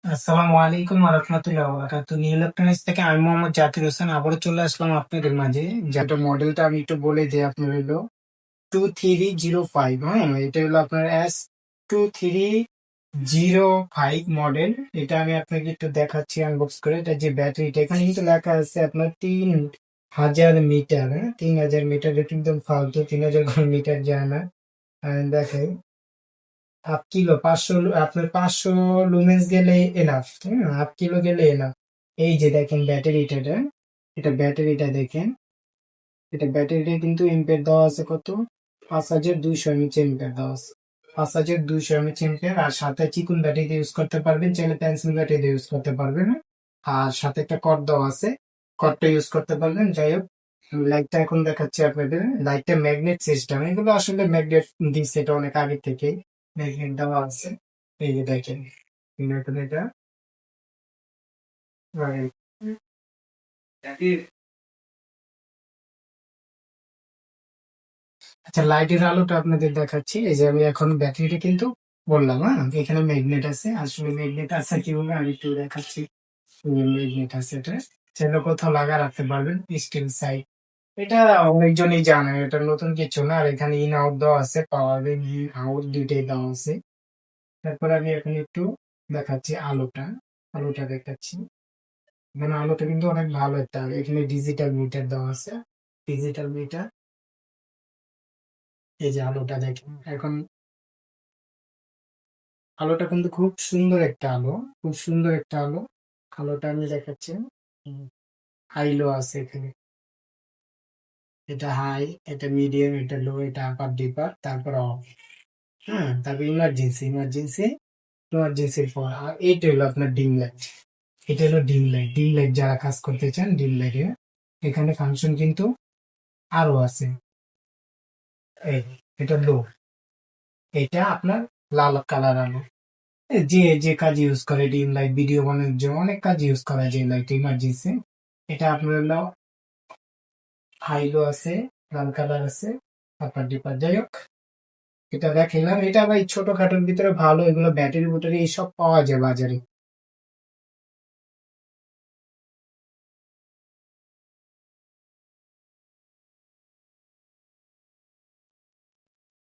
আসসালামু আলাইকুম ওয়া রাহমাতুল্লাহি ওয়া বারাকাতুহু। নিউ ইলেকট্রনিক্স থেকে আমি মোহাম্মদ জাকির হোসেন আবারও চলে আসলাম আপনাদের মাঝে। যেটা মডেলটা আমি একটু বলে দিই, আপনার হলো 2305। হ্যাঁ, এটা হলো আপনার S2305 মডেল। এটা আমি আপনাকে একটু দেখাচ্ছি আনবক্স করে। এটা যে ব্যাটারিটা, এখানে কিন্তু লেখা আছে আপনার 3000 মিটার। হ্যাঁ, 3000 মিটার, এটা একদম ফালতু, 3000 মিটার যায় না। দেখেন, হাফ কিলো 500, আপনার 500 লুমেন্স গেলে এনাফ। হ্যাঁ, হাফ কিলো গেলে এনাফ। এই যে দেখেন ব্যাটারিটা, এটা ব্যাটারিটা দেখেন। এটা ব্যাটারিটা কিন্তু এম্পিয়ার দেওয়া আছে কত, 5200 এম্পিয়ার দেওয়া আছে। 5200 এম্পিয়ার। আর সাথে চিকুন ব্যাটারি ইউজ করতে পারবেন, চাইলে পেন্সিল ব্যাটারি ইউজ করতে পারবেন। আর সাথে একটা কর্ড দেওয়া আছে, কর্ডটা ইউজ করতে পারবেন। যাই হোক, লাইটটা এখন দেখাচ্ছি আপনাদের। লাইটটা ম্যাগনেট সিস্টেম, এগুলো আসলে ম্যাগনেট দিচ্ছে, এটা অনেক আগে থেকে ম্যাগনেট দেওয়া আছে। এই যে দেখেন, এখন এটা লাগাই। আচ্ছা, লাইটের আলোটা আপনাদের দেখাচ্ছি। এই যে আমি এখন ব্যাটারিটা কিন্তু বললাম, হ্যাঁ, এখানে ম্যাগনেট আছে। আসলে ম্যাগনেট আছে কিভাবে আমি একটু দেখাচ্ছি। ম্যাগনেট আছে, এটা চাইলে কোথাও লাগা রাখতে পারবেন, স্টিল সাইড। এটা অনেকজনই জানে, এটা নতুন কিছু না। আর এখানে ইন আউট দেওয়া আছে, পাওয়ার ইন আউট দুইটাই দেওয়া আছে। তারপর আমি এখন একটু দেখাচ্ছি আলোটা, আলোটা দেখাচ্ছি। এখানে আলোটা কিন্তু অনেক ভালো একটা আলো। এখানে ডিজিটাল মিটার দেওয়া আছে, ডিজিটাল মিটার। এই যে আলোটা দেখেন এখন, আলোটা কিন্তু খুব সুন্দর একটা আলো, খুব সুন্দর একটা আলো। আলোটা আমি দেখাচ্ছি। হাই লো আছে এখানে, এটা হাই, এটা মিডিয়াম, এটা লো, এটা আপার ডিপার, তারপর অফ। হ্যাঁ, তারপর ইমার্জেন্সি, ইমার্জেন্সির পর। আর এইটা হলো আপনার ডিম লাইট। এটা হলো ডিম লাইট। ডিম লাইট যারা কাজ করতে চান, ডিম লাইটে এখানে ফাংশন কিন্তু আরো আছে। এই, এটা লো, এটা আপনার লাল কালার আলো। যে যে কাজ ইউজ করে ডিম লাইট, ভিডিও বানানোর জন্য অনেক কাজ ইউজ করা যায় লাইট ইমার্জেন্সি। এটা আপনার হলো হাই লো আছে, লাল কালার আছে, আপার ডিপার। যাই হোক, এটা দেখালাম। এটা ভাই ছোটখাটোর ভিতরে ভালো, এগুলো ব্যাটারি বুটারি এইসব পাওয়া যায় বাজারে।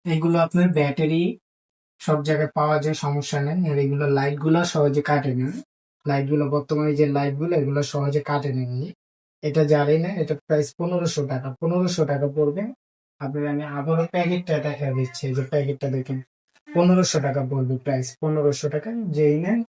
এইগুলো আপনার ব্যাটারি সব জায়গায় পাওয়া যায়, সমস্যা নেই। আর এগুলো লাইট গুলো সহজে কাটে না। লাইট গুলো বর্তমানে যে লাইট গুলো, এগুলো সহজে কাটে না। এটা জানি না, এটা প্রাইস 1500 টাকা, 1500 টাকা পড়বে। আপনার আমি আবারও প্যাকেটটা দেখা দিচ্ছি, এই যে প্যাকেটটা দেখেন, 1500 টাকা পড়বে প্রাইস, 1500 টাকা। যেই নেন